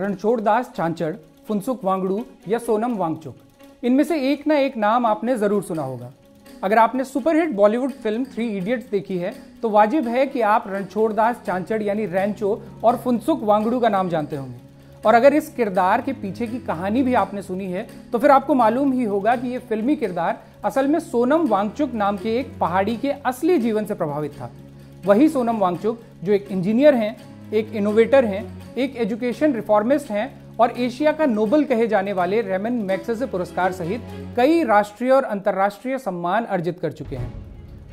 रणछोड़दास छांचड़, फुनसुक वांगडू या सोनम वांगचुक, इनमें से एक ना एक नाम आपने जरूर सुना होगा। अगर आपने सुपरहिट बॉलीवुड फिल्म 3 इडियट्स देखी है तो वाजिब है कि आप रणछोड़दास छांचड़ यानी रैंचो और फुनसुक वांगडू का नाम जानते होंगे। और अगर इस किरदार के पीछे की कहानी भी आपने सुनी है तो फिर आपको मालूम ही होगा कि यह फिल्मी किरदार असल में सोनम वांगचुक नाम के एक पहाड़ी के असली जीवन से प्रभावित था। वही सोनम वांगचुक जो एक इंजीनियर हैं, एक इनोवेटर हैं, एक एजुकेशन रिफॉर्मिस्ट हैं और एशिया का नोबेल कहे जाने वाले रेमन मैग्सेसे पुरस्कार सहित कई राष्ट्रीय और अंतर्राष्ट्रीय सम्मान अर्जित कर चुके हैं।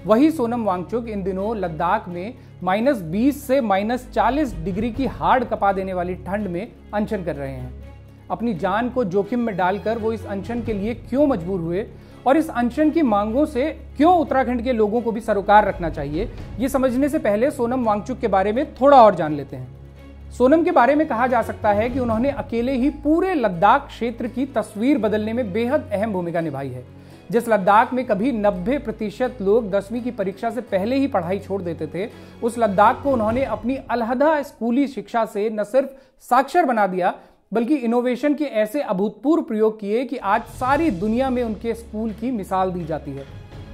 वही सोनम वांगचुक इन दिनों लद्दाख में -20 से -40 डिग्री की हाड़ कपा देने वाली ठंड में अनशन कर रहे हैं। अपनी जान को जोखिम में डालकर वो इस अनशन के लिए क्यों मजबूर हुए और इस अनशन की मांगों से क्यों उत्तराखंड के लोगों को भी सरोकार रखना चाहिए, ये समझने से पहले सोनम वांगचुक के बारे में थोड़ा और जान लेते हैं। सोनम के बारे में कहा जा सकता है कि उन्होंने अकेले ही पूरे लद्दाख क्षेत्र की तस्वीर बदलने में बेहद अहम भूमिका निभाई है। जिस लद्दाख में कभी 90% लोग 10वीं की परीक्षा से पहले ही पढ़ाई छोड़ देते थे, उस लद्दाख को उन्होंने अपनी अलहदा स्कूली शिक्षा से न सिर्फ साक्षर बना दिया बल्कि इनोवेशन के ऐसे अभूतपूर्व प्रयोग किए कि आज सारी दुनिया में उनके स्कूल की मिसाल दी जाती है।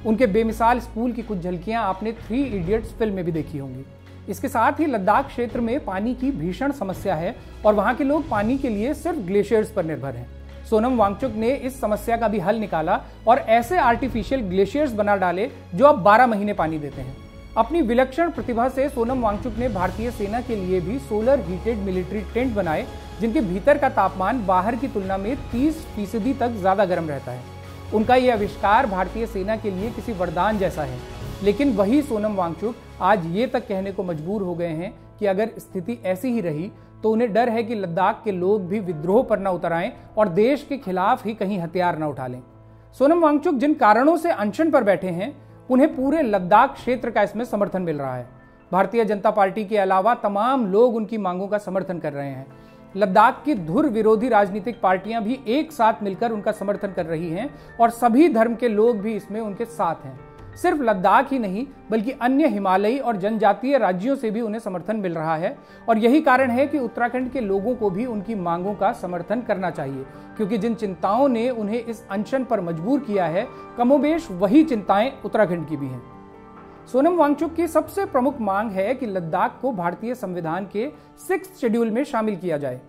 उनके बेमिसाल स्कूल की कुछ झलकियां आपने 3 इडियट्स फिल्म में भी देखी होंगी। इसके साथ ही लद्दाख क्षेत्र में पानी की भीषण समस्या है और वहां के लोग पानी के लिए सिर्फ ग्लेशियर्स पर निर्भर हैं। सोनम वांगचुक ने इस समस्या का भी हल निकाला और ऐसे आर्टिफिशियल ग्लेशियर्स बना डाले जो अब 12 महीने पानी देते हैं। अपनी विलक्षण प्रतिभा से सोनम वांगचुक ने भारतीय सेना के लिए भी सोलर हीटेड मिलिट्री टेंट बनाए जिनके भीतर का तापमान बाहर की तुलना में 30% तक ज्यादा गर्म रहता है। उनका यह आविष्कार भारतीय सेना के लिए किसी वरदान जैसा है। लेकिन वही सोनम वांगचुक आज ये तक कहने को मजबूर हो गए हैं कि अगर स्थिति ऐसी ही रही तो उन्हें डर है कि लद्दाख के लोग भी विद्रोह पर न उतर आएं और देश के खिलाफ ही कहीं हथियार न उठा लें। सोनम वांगचुक जिन कारणों से अनशन पर बैठे हैं उन्हें पूरे लद्दाख क्षेत्र का इसमें समर्थन मिल रहा है। भारतीय जनता पार्टी के अलावा तमाम लोग उनकी मांगों का समर्थन कर रहे हैं। लद्दाख की धुर विरोधी राजनीतिक पार्टियां भी एक साथ मिलकर उनका समर्थन कर रही हैं और सभी धर्म के लोग भी इसमें उनके साथ हैं। सिर्फ लद्दाख ही नहीं बल्कि अन्य हिमालयी और जनजातीय राज्यों से भी उन्हें समर्थन मिल रहा है और यही कारण है कि उत्तराखंड के लोगों को भी उनकी मांगों का समर्थन करना चाहिए, क्योंकि जिन चिंताओं ने उन्हें इस अनशन पर मजबूर किया है कमोबेश वही चिंताएं उत्तराखंड की भी हैं। सोनम वांगचुक की सबसे प्रमुख मांग है कि लद्दाख को भारतीय संविधान के 6th शेड्यूल में शामिल किया जाए।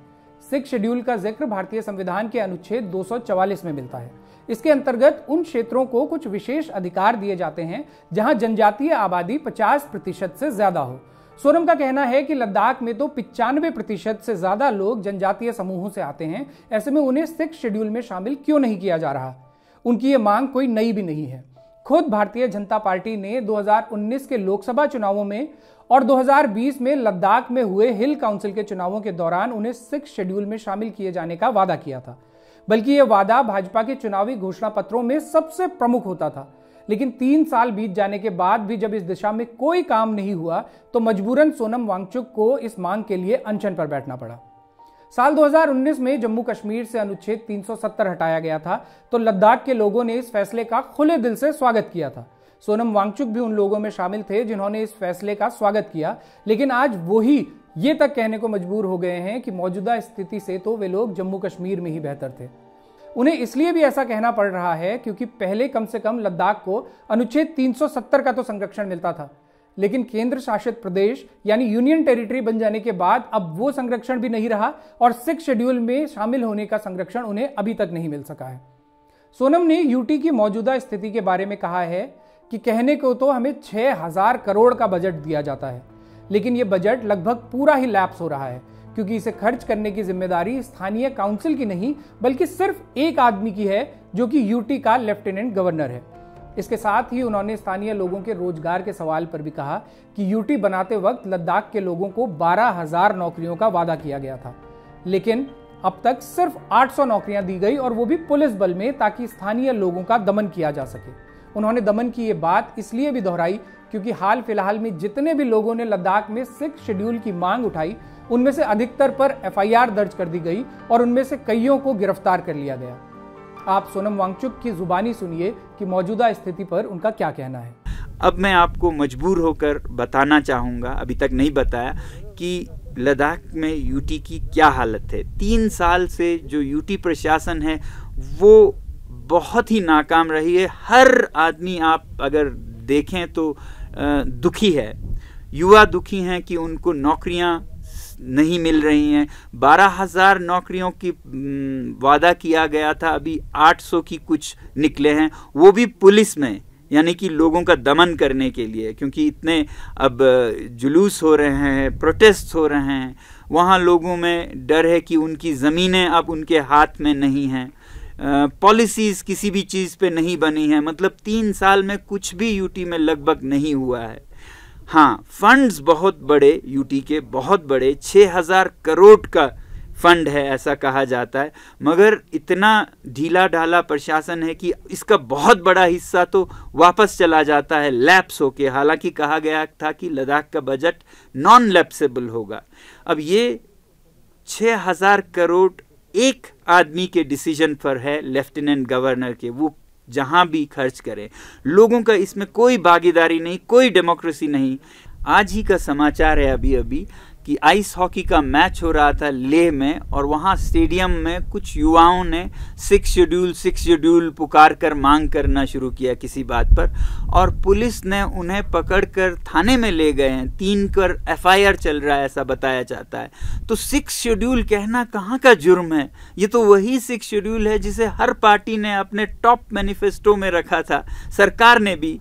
6th शेड्यूल का जिक्र भारतीय संविधान के अनुच्छेद 244 में मिलता है। इसके अंतर्गत उन क्षेत्रों को कुछ विशेष अधिकार दिए जाते हैं जहां जनजातीय आबादी 50% से ज्यादा हो। सोनम का कहना है कि लद्दाख में तो 95% से ज्यादा लोग जनजातीय समूहों से आते हैं, ऐसे में उन्हें 6th शेड्यूल में शामिल क्यों नहीं किया जा रहा। उनकी ये मांग कोई नई भी नहीं है। खुद भारतीय जनता पार्टी ने 2019 के लोकसभा चुनावों में और 2020 में लद्दाख में हुए हिल काउंसिल के चुनावों के दौरान उन्हें 6th शेड्यूल में शामिल किए जाने का वादा किया था। बल्कि यह वादा भाजपा के चुनावी घोषणा पत्रों में सबसे प्रमुख होता था। लेकिन 3 साल बीत जाने के बाद भी जब इस दिशा में कोई काम नहीं हुआ तो मजबूरन सोनम वांगचुक को इस मांग के लिए अनशन पर बैठना पड़ा। साल 2019 में जम्मू कश्मीर से अनुच्छेद 370 हटाया गया था तो लद्दाख के लोगों ने इस फैसले का खुले दिल से स्वागत किया था। सोनम वांगचुक भी उन लोगों में शामिल थे जिन्होंने इस फैसले का स्वागत किया, लेकिन आज वही ये तक कहने को मजबूर हो गए हैं कि मौजूदा स्थिति से तो वे लोग जम्मू कश्मीर में ही बेहतर थे। उन्हें इसलिए भी ऐसा कहना पड़ रहा है क्योंकि पहले कम से कम लद्दाख को अनुच्छेद 370 का तो संरक्षण मिलता था, लेकिन केंद्र शासित प्रदेश यानी यूनियन टेरिटरी बन जाने के बाद अब वो संरक्षण भी नहीं रहा और 6th शेड्यूल में शामिल होने का संरक्षण उन्हें अभी तक नहीं मिल सका है। सोनम ने यूटी की मौजूदा स्थिति के बारे में कहा है कि कहने को तो हमें 6000 करोड़ का बजट दिया जाता है, लेकिन ये बजट लगभग पूरा ही लैप्स हो रहा है क्योंकि इसे खर्च करने की जिम्मेदारी स्थानीय काउंसिल की नहीं बल्कि सिर्फ एक आदमी की है जो कि यूटी का लेफ्टिनेंट गवर्नर है। इसके साथ ही उन्होंने स्थानीय लोगों के रोजगार के सवाल पर भी कहा कि यूटी बनाते वक्त लद्दाख के लोगों को 12,000 नौकरियों का वादा किया गया था, लेकिन अब तक सिर्फ 800 नौकरियां दी गई और वो भी पुलिस बल में, ताकि स्थानीय लोगों का दमन किया जा सके। उन्होंने दमन की ये बात इसलिए भी दोहराई क्योंकि हाल फिलहाल में जितने भी लोगों ने लद्दाख में 6th शेड्यूल की मांग उठाई उनमें से अधिकतर पर FIR दर्ज कर दी गई और उनमें से कईयों को गिरफ्तार कर लिया गया। आप सोनम वांगचुक की जुबानी सुनिए कि मौजूदा स्थिति पर उनका क्या कहना है। अब मैं आपको मजबूर होकर बताना चाहूँगा, अभी तक नहीं बताया, कि लद्दाख में यूटी की क्या हालत है। 3 साल से जो यूटी प्रशासन है वो बहुत ही नाकाम रही है। हर आदमी आप अगर देखें तो दुखी है। युवा दुखी हैं कि उनको नौकरियां नहीं मिल रही हैं। 12,000 नौकरियों की वादा किया गया था, अभी 800 की कुछ निकले हैं, वो भी पुलिस में, यानी कि लोगों का दमन करने के लिए, क्योंकि इतने अब जुलूस हो रहे हैं, प्रोटेस्ट हो रहे हैं, वहाँ लोगों में डर है कि उनकी ज़मीनें अब उनके हाथ में नहीं हैं। पॉलिसीज़ किसी भी चीज़ पे नहीं बनी है। मतलब 3 साल में कुछ भी यूटी में लगभग नहीं हुआ है। हाँ, फंड्स बहुत बड़े, यूटी के बहुत बड़े 6,000 करोड़ का फंड है ऐसा कहा जाता है, मगर इतना ढीला ढाला प्रशासन है कि इसका बहुत बड़ा हिस्सा तो वापस चला जाता है लैप्स होके। हालांकि कहा गया था कि लद्दाख का बजट नॉन लैप्सेबल होगा। अब ये 6,000 करोड़ एक आदमी के डिसीजन पर है, लेफ्टिनेंट गवर्नर के, वो जहां भी खर्च करें। लोगों का इसमें कोई भागीदारी नहीं, कोई डेमोक्रेसी नहीं। आज ही का समाचार है अभी अभी कि आइस हॉकी का मैच हो रहा था लेह में, और वहाँ स्टेडियम में कुछ युवाओं ने 6 शेड्यूल पुकार कर मांग करना शुरू किया किसी बात पर, और पुलिस ने उन्हें पकड़कर थाने में ले गए हैं। 3 कर FIR चल रहा है ऐसा बताया जाता है। तो 6 शेड्यूल कहना कहाँ का जुर्म है? ये तो वही 6 शेड्यूल है जिसे हर पार्टी ने अपने टॉप मैनिफेस्टो में रखा था, सरकार ने भी।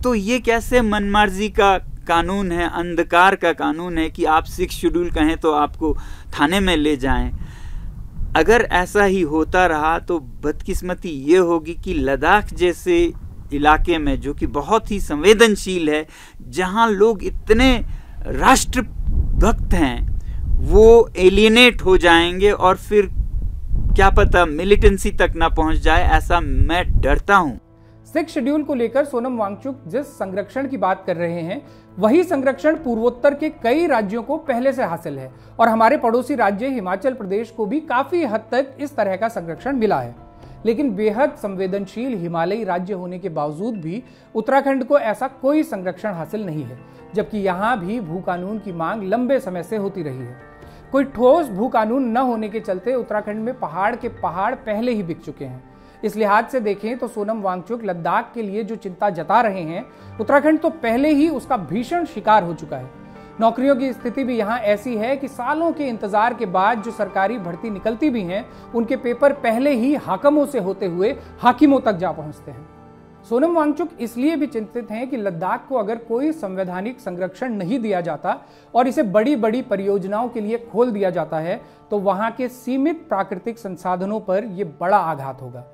तो ये कैसे मनमर्जी का कानून है, अंधकार का कानून है कि आप 6 शेड्यूल कहें तो आपको थाने में ले जाएं। अगर ऐसा ही होता रहा तो बदकिस्मती ये होगी कि लद्दाख जैसे इलाके में, जो कि बहुत ही संवेदनशील है, जहां लोग इतने राष्ट्रभक्त हैं, वो एलियनेट हो जाएंगे और फिर क्या पता मिलिटेंसी तक ना पहुंच जाए, ऐसा मैं डरता हूं। 6 शेड्यूल को लेकर सोनम वांगचुक जिस संरक्षण की बात कर रहे हैं, वही संरक्षण पूर्वोत्तर के कई राज्यों को पहले से हासिल है, और हमारे पड़ोसी राज्य हिमाचल प्रदेश को भी काफी हद तक इस तरह का संरक्षण मिला है। लेकिन बेहद संवेदनशील हिमालयी राज्य होने के बावजूद भी उत्तराखंड को ऐसा कोई संरक्षण हासिल नहीं है, जबकि यहाँ भी भू कानून की मांग लंबे समय से होती रही है। कोई ठोस भू कानून न होने के चलते उत्तराखंड में पहाड़ के पहाड़ पहले ही बिक चुके हैं। इस लिहाज से देखें तो सोनम वांगचुक लद्दाख के लिए जो चिंता जता रहे हैं, उत्तराखंड तो पहले ही उसका भीषण शिकार हो चुका है। नौकरियों की स्थिति भी यहाँ ऐसी है कि सालों के इंतजार के बाद जो सरकारी भर्ती निकलती भी हैं, उनके पेपर पहले ही हाकिमों से होते हुए हाकिमों तक जा पहुंचते हैं। सोनम वांगचुक इसलिए भी चिंतित हैं कि लद्दाख को अगर कोई संवैधानिक संरक्षण नहीं दिया जाता और इसे बड़ी बड़ी परियोजनाओं के लिए खोल दिया जाता है, तो वहां के सीमित प्राकृतिक संसाधनों पर यह बड़ा आघात होगा।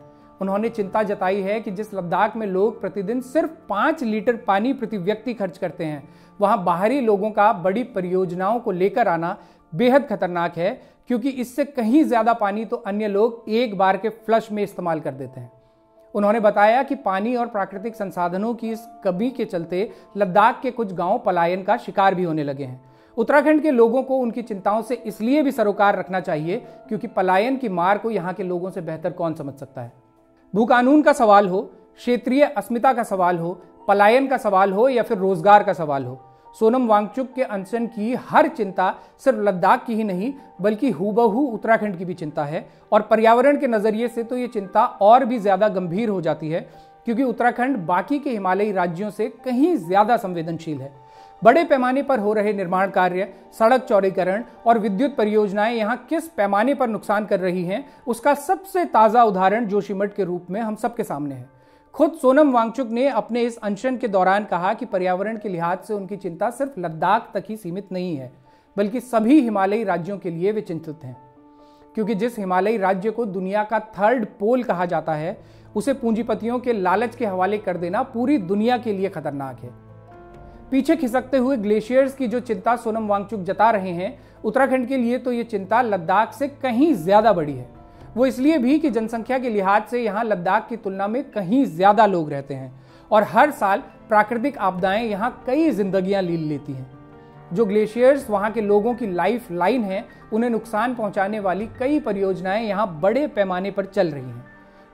उन्होंने चिंता जताई है कि जिस लद्दाख में लोग प्रतिदिन सिर्फ 5 लीटर पानी प्रति व्यक्ति खर्च करते हैं, वहां बाहरी लोगों का बड़ी परियोजनाओं को लेकर आना बेहद खतरनाक है, क्योंकि इससे कहीं ज्यादा पानी तो अन्य लोग एक बार के फ्लश में इस्तेमाल कर देते हैं। उन्होंने बताया कि पानी और प्राकृतिक संसाधनों की इस कमी के चलते लद्दाख के कुछ गांव पलायन का शिकार भी होने लगे हैं। उत्तराखंड के लोगों को उनकी चिंताओं से इसलिए भी सरोकार रखना चाहिए क्योंकि पलायन की मार को यहाँ के लोगों से बेहतर कौन समझ सकता है। भू कानून का सवाल हो, क्षेत्रीय अस्मिता का सवाल हो, पलायन का सवाल हो या फिर रोजगार का सवाल हो, सोनम वांगचुक के अनशन की हर चिंता सिर्फ लद्दाख की ही नहीं बल्कि हूबहू उत्तराखंड की भी चिंता है। और पर्यावरण के नजरिए से तो ये चिंता और भी ज्यादा गंभीर हो जाती है, क्योंकि उत्तराखंड बाकी के हिमालयी राज्यों से कहीं ज्यादा संवेदनशील है। बड़े पैमाने पर हो रहे निर्माण कार्य, सड़क चौड़ीकरण और विद्युत परियोजनाएं यहाँ किस पैमाने पर नुकसान कर रही हैं, उसका सबसे ताजा उदाहरण जोशीमठ के रूप में हम सबके सामने है। खुद सोनम वांगचुक ने अपने इस अनशन के दौरान कहा कि पर्यावरण के लिहाज से उनकी चिंता सिर्फ लद्दाख तक ही सीमित नहीं है, बल्कि सभी हिमालयी राज्यों के लिए वे चिंतित हैं। क्योंकि जिस हिमालयी राज्य को दुनिया का 3rd पोल कहा जाता है, उसे पूंजीपतियों के लालच के हवाले कर देना पूरी दुनिया के लिए खतरनाक है। पीछे खिसकते हुए ग्लेशियर्स की जो चिंता सोनम वांगचुक जता रहे हैं, उत्तराखंड के लिए तो ये चिंता लद्दाख से कहीं ज्यादा बड़ी है। वो इसलिए भी कि जनसंख्या के लिहाज से यहाँ लद्दाख की तुलना में कहीं ज्यादा लोग रहते हैं और हर साल प्राकृतिक आपदाएं यहाँ कई जिंदगियां लील लेती हैं। जो ग्लेशियर्स वहाँ के लोगों की लाइफ लाइन है, उन्हें नुकसान पहुंचाने वाली कई परियोजनाएं यहाँ बड़े पैमाने पर चल रही हैं।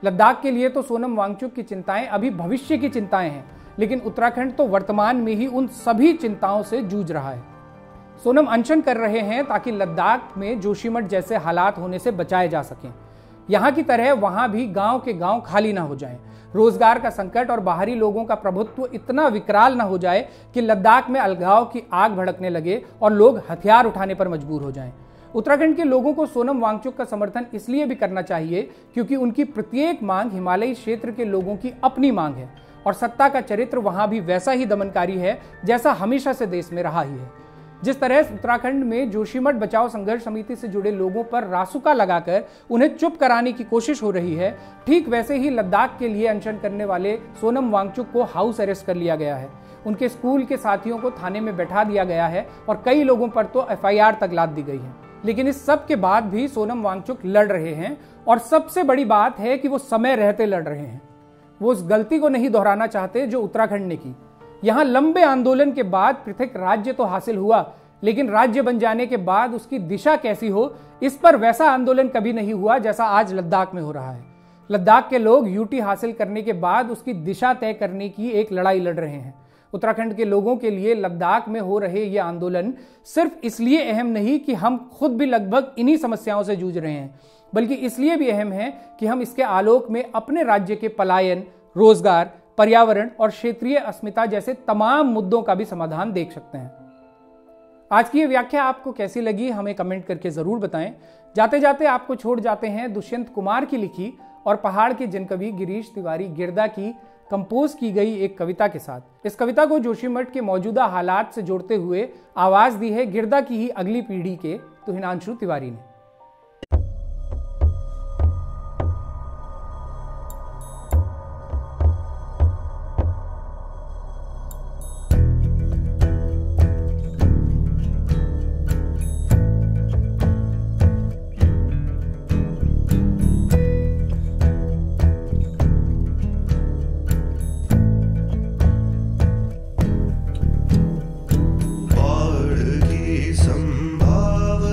लद्दाख के लिए तो सोनम वांगचुक की चिंताएं अभी भविष्य की चिंताएं हैं, लेकिन उत्तराखंड तो वर्तमान में ही उन सभी चिंताओं से जूझ रहा है। सोनम अनशन कर रहे हैं ताकि लद्दाख में जोशीमठ जैसे हालात होने से बचाए जा सकें। यहाँ की तरह वहां भी गांव के गांव खाली ना हो जाएं। रोजगार का संकट और बाहरी लोगों का प्रभुत्व इतना विकराल ना हो जाए कि लद्दाख में अलगाव की आग भड़कने लगे और लोग हथियार उठाने पर मजबूर हो जाएं। उत्तराखंड के लोगों को सोनम वांगचुक का समर्थन इसलिए भी करना चाहिए क्योंकि उनकी प्रत्येक मांग हिमालयी क्षेत्र के लोगों की अपनी मांग है और सत्ता का चरित्र वहां भी वैसा ही दमनकारी है जैसा हमेशा से देश में रहा ही है। जिस तरह उत्तराखंड में जोशीमठ बचाओ संघर्ष समिति से जुड़े लोगों पर रासुका लगाकर उन्हें चुप कराने की कोशिश हो रही है, ठीक वैसे ही लद्दाख के लिए अनशन करने वाले सोनम वांगचुक को हाउस अरेस्ट कर लिया गया है। उनके स्कूल के साथियों को थाने में बैठा दिया गया है और कई लोगों पर तो FIR तक लाद दी गई है। लेकिन इस सब के बाद भी सोनम वांगचुक लड़ रहे हैं और सबसे बड़ी बात है कि वो समय रहते लड़ रहे हैं। वो उस गलती को नहीं दोहराना चाहते जो उत्तराखंड ने की। यहां लंबे आंदोलन के बाद पृथक राज्य तो हासिल हुआ, लेकिन राज्य बन जाने के बाद उसकी दिशा कैसी हो, इस पर वैसा आंदोलन कभी नहीं हुआ जैसा आज लद्दाख में हो रहा है। लद्दाख के लोग यूटी हासिल करने के बाद उसकी दिशा तय करने की एक लड़ाई लड़ रहे हैं। उत्तराखंड के लोगों के लिए लद्दाख में हो रहे ये आंदोलन सिर्फ इसलिए अहम नहीं कि हम खुद भी लगभग इन्हीं समस्याओं से जूझ रहे हैं, बल्कि इसलिए भी अहम है कि हम इसके आलोक में अपने राज्य के पलायन, रोजगार, पर्यावरण और क्षेत्रीय अस्मिता जैसे तमाम मुद्दों का भी समाधान देख सकते हैं। आज की ये व्याख्या आपको कैसी लगी हमें कमेंट करके जरूर बताएं। जाते जाते आपको छोड़ जाते हैं दुष्यंत कुमार की लिखी और पहाड़ के जनकवि गिरीश तिवारी गिरदा की कंपोज की गई एक कविता के साथ। इस कविता को जोशीमठ के मौजूदा हालात से जोड़ते हुए आवाज दी है गिरदा की ही अगली पीढ़ी के तुहिनांशु तिवारी ने। बाढ़ की संभावनाएं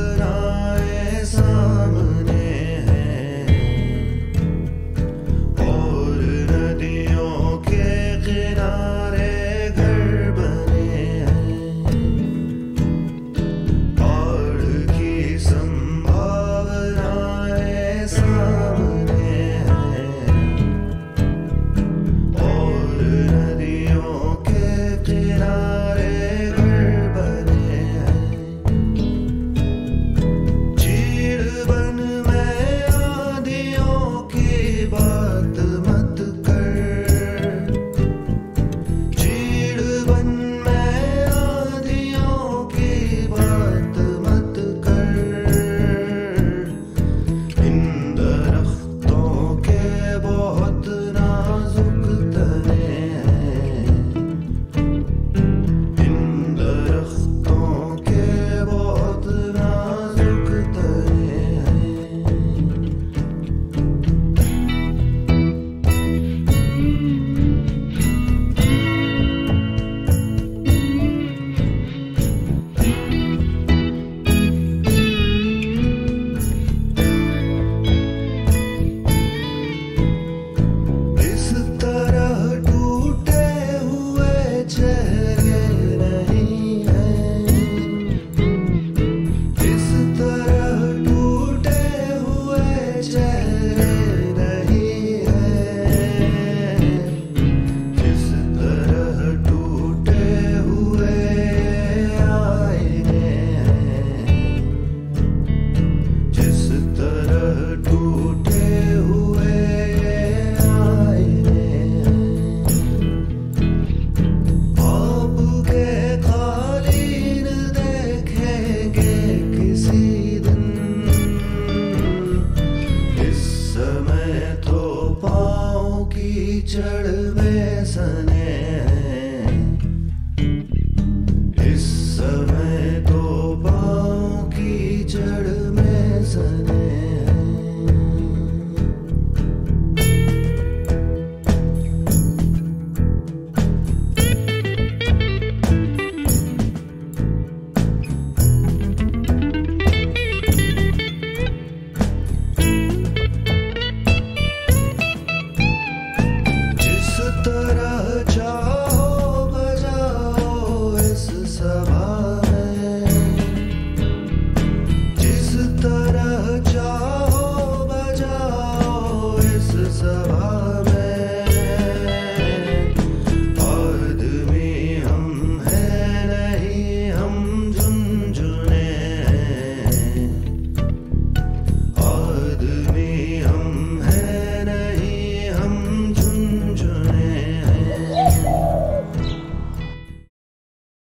सब